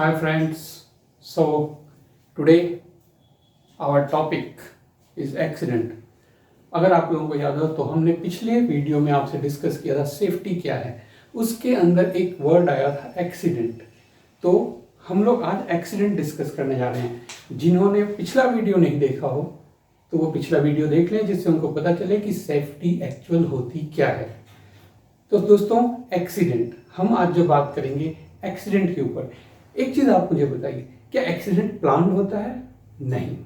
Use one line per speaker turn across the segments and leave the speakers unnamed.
Hi friends, so today our topic is accident. अगर आप लोगों को याद हो तो हमने पिछले वीडियो में आपसे डिस्कस किया था सेफ्टी क्या है, उसके अंदर एक वर्ड आया था एक्सीडेंट। तो हम लोग आज एक्सीडेंट डिस्कस करने जा रहे हैं। जिन्होंने पिछला वीडियो नहीं देखा हो तो वो पिछला वीडियो देख लें, जिससे उनको पता चले कि सेफ्टी एक्चुअल होती क्या है। तो दोस्तों एक्सीडेंट, हम आज जो बात करेंगे एक्सीडेंट के ऊपर। एक चीज़ आप मुझे बताइए, क्या एक्सीडेंट प्लान होता है? नहीं।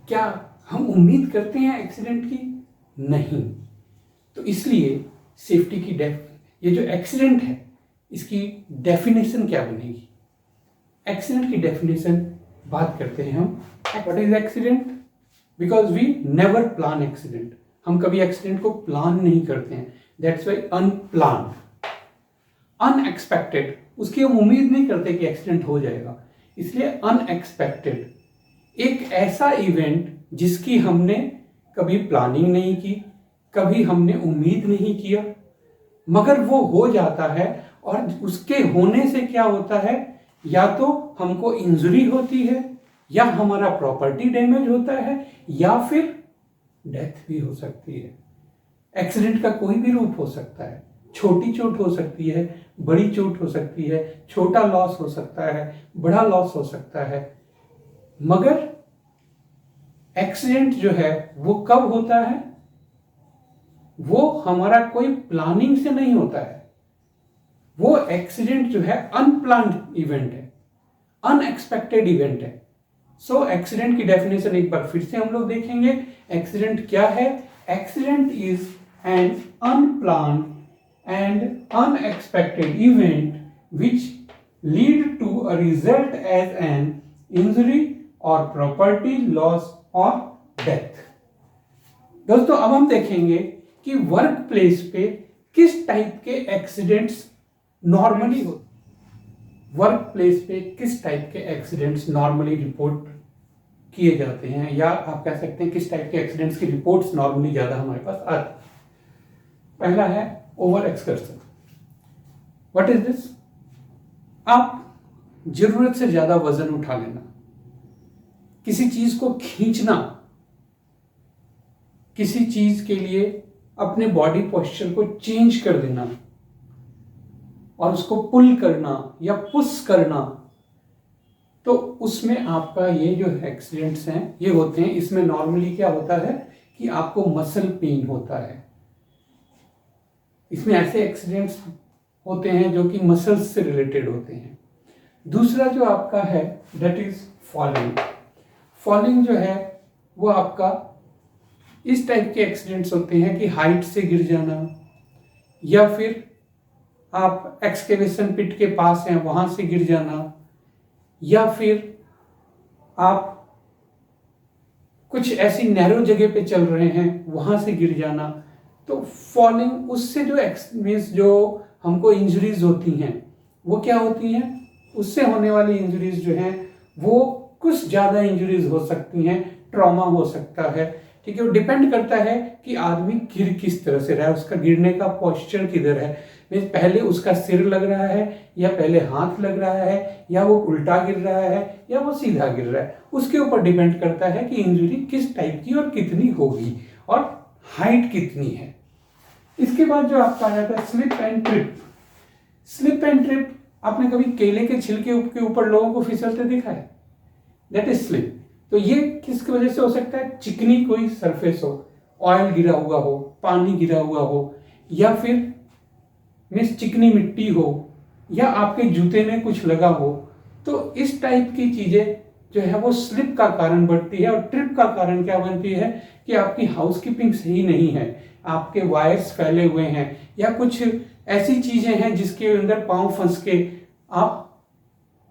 क्या हम उम्मीद करते हैं एक्सीडेंट की? नहीं। तो इसलिए सेफ्टी की ये जो एक्सीडेंट है इसकी डेफिनेशन क्या बनेगी? एक्सीडेंट की डेफिनेशन बात करते हैं हम। What is accident? Because we never plan accident. हम कभी एक्सीडेंट को प्लान नहीं करते हैं, दैट्स वाई अनप्लान्ड, अनएक्सपेक्टेड। उसकी हम उम्मीद नहीं करते कि एक्सीडेंट हो जाएगा, इसलिए अनएक्सपेक्टेड एक ऐसा इवेंट जिसकी हमने कभी प्लानिंग नहीं की, कभी हमने उम्मीद नहीं किया, मगर वो हो जाता है। और उसके होने से क्या होता है, या तो हमको इंजरी होती है, या हमारा प्रॉपर्टी डैमेज होता है, या फिर डेथ भी हो सकती है। एक्सीडेंट का कोई भी रूप हो सकता है। छोटी चोट हो सकती है, बड़ी चोट हो सकती है, छोटा लॉस हो सकता है, बड़ा लॉस हो सकता है। मगर एक्सीडेंट जो है वो कब होता है? वो हमारा कोई प्लानिंग से नहीं होता है। वो एक्सीडेंट जो है अनप्लान्ड इवेंट है, अनएक्सपेक्टेड इवेंट है। सो एक्सीडेंट की डेफिनेशन एक बार फिर से हम लोग देखेंगे। एक्सीडेंट क्या है? Accident is an unplanned and unexpected event which lead to a result as an injury or property loss or death। दोस्तों अब हम देखेंगे कि वर्क प्लेस पे किस टाइप के एक्सीडेंट्स नॉर्मली होते। वर्क प्लेस पे किस टाइप के एक्सीडेंट्स नॉर्मली रिपोर्ट किए जाते हैं, या आप कह सकते हैं किस टाइप के एक्सीडेंट्स की रिपोर्ट्स नॉर्मली ज्यादा हमारे पास आती है। पहला है over excursion. What is this? आप जरूरत से ज्यादा वजन उठा लेना, किसी चीज को खींचना, किसी चीज के लिए अपने बॉडी पोस्चर को चेंज कर देना और उसको पुल करना या पुश करना, तो उसमें आपका ये जो एक्सीडेंट्स हैं ये होते हैं। इसमें नॉर्मली क्या होता है कि आपको मसल पेन होता है। इसमें ऐसे एक्सीडेंट्स होते हैं जो कि मसल्स से रिलेटेड होते हैं। दूसरा जो आपका है दैट इज फॉलिंग। फॉलिंग जो है वो आपका इस टाइप के एक्सीडेंट्स होते हैं कि हाइट से गिर जाना, या फिर आप एक्सकेवेशन पिट के पास हैं वहां से गिर जाना, या फिर आप कुछ ऐसी नैरो जगह पे चल रहे हैं वहां से गिर जाना। तो फॉलिंग, उससे जो मीन्स जो हमको इंजरीज होती हैं वो क्या होती हैं, उससे होने वाली इंजरीज जो हैं वो कुछ ज़्यादा इंजरीज हो सकती हैं, ट्रॉमा हो सकता है। ठीक है, वो डिपेंड करता है कि आदमी गिर किस तरह से रहा है, उसका गिरने का पोस्चर किधर है। मीन्स पहले उसका सिर लग रहा है, या पहले हाथ लग रहा है, या वो उल्टा गिर रहा है, या वो सीधा गिर रहा है। उसके ऊपर डिपेंड करता है कि इंजरी किस टाइप की और कितनी होगी और हाइट कितनी है। इसके बाद जो आपका आ जाता है slip and trip. Slip and trip, आपने कभी केले के छिलके के ऊपर लोगों को फिसलते देखा है? That is slip. तो ये किसकी वजह से हो सकता है? चिकनी कोई सरफेस हो, ऑयल गिरा हुआ हो, पानी गिरा हुआ हो, या फिर मीन्स चिकनी मिट्टी हो, या आपके जूते में कुछ लगा हो। तो इस टाइप की चीजें जो है वो स्लिप का कारण बनती है। और ट्रिप का कारण क्या बनती है कि आपकी हाउसकीपिंग सही नहीं है, आपके वायर्स फैले हुए हैं, या कुछ ऐसी चीजें हैं जिसके अंदर पांव फंस के आप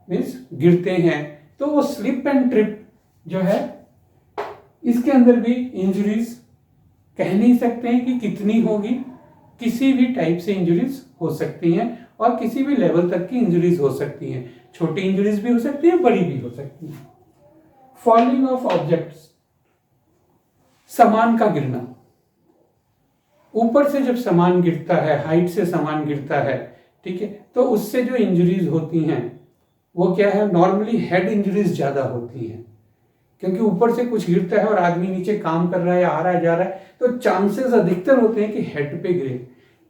मीन्स गिरते हैं। तो वो स्लिप एंड ट्रिप जो है इसके अंदर भी इंजरीज कह नहीं सकते हैं कि कितनी होगी, किसी भी टाइप से इंजरीज हो सकती हैं और किसी भी लेवल तक की इंजरीज हो सकती हैं। छोटी इंजरीज भी हो सकती है, बड़ी भी हो सकती है। फॉलिंग ऑफ ऑब्जेक्ट्स, सामान का गिरना। ऊपर से जब सामान गिरता है, हाइट से सामान गिरता है, ठीक है, तो उससे जो इंजरीज होती हैं वो क्या है, नॉर्मली हेड इंजरीज ज़्यादा होती हैं, क्योंकि ऊपर से कुछ गिरता है और आदमी नीचे काम कर रहा है, आ रहा है, जा रहा है, तो चांसेस अधिकतर होते हैं कि हेड पे गिरे,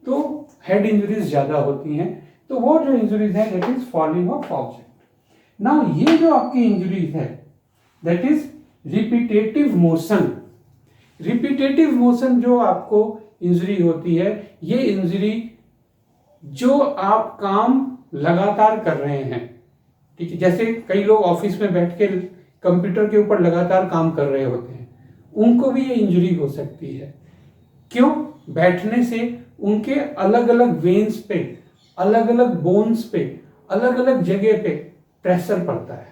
तो हेड इंजरीज ज़्यादा होती हैं। तो वो जो इंजरीज है that is falling of object. Now ये जो आपकी इंजरीज है that is repetitive motion. Repetitive motion जो आपको इंजरी होती है, ये इंजरी जो आप काम लगातार कर रहे हैं, ठीक है, जैसे कई लोग ऑफिस में बैठ के कंप्यूटर के ऊपर लगातार काम कर रहे होते हैं, उनको भी ये इंजरी हो सकती है। क्यों? बैठने से उनके अलग अलग वेन्स पे, अलग अलग बोन्स पे, अलग अलग जगह पे प्रेशर पड़ता है।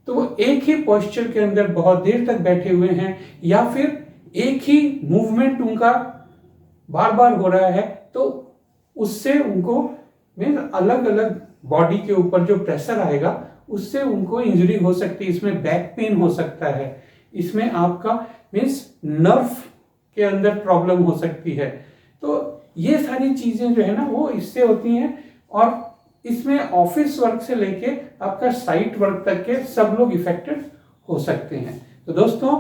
तो वो एक ही पोस्चर के अंदर बहुत देर तक बैठे हुए हैं, या फिर एक ही मूवमेंट उनका बार बार हो रहा है, तो उससे उनको अलग अलग बॉडी के ऊपर जो प्रेशर आएगा उससे उनको इंजरी हो सकती है। इसमें बैक पेन हो सकता है, इसमें आपका मीन्स नर्व के अंदर प्रॉब्लम हो सकती है। तो ये सारी चीजें जो है ना वो इससे होती हैं, और इसमें ऑफिस वर्क से लेके आपका साइट वर्क तक के सब लोग इफेक्टेड हो सकते हैं। तो दोस्तों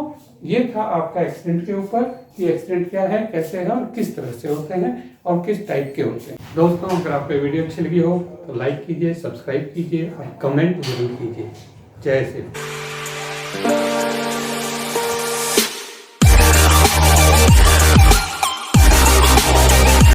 ये था आपका एक्सीडेंट के ऊपर कि एक्सीडेंट क्या है, कैसे है और किस तरह से होते हैं और किस टाइप के होते हैं। दोस्तों अगर आपको वीडियो अच्छी लगी हो तो लाइक कीजिए, सब्सक्राइब कीजिए और कमेंट जरूर कीजिए। जय श्री राम।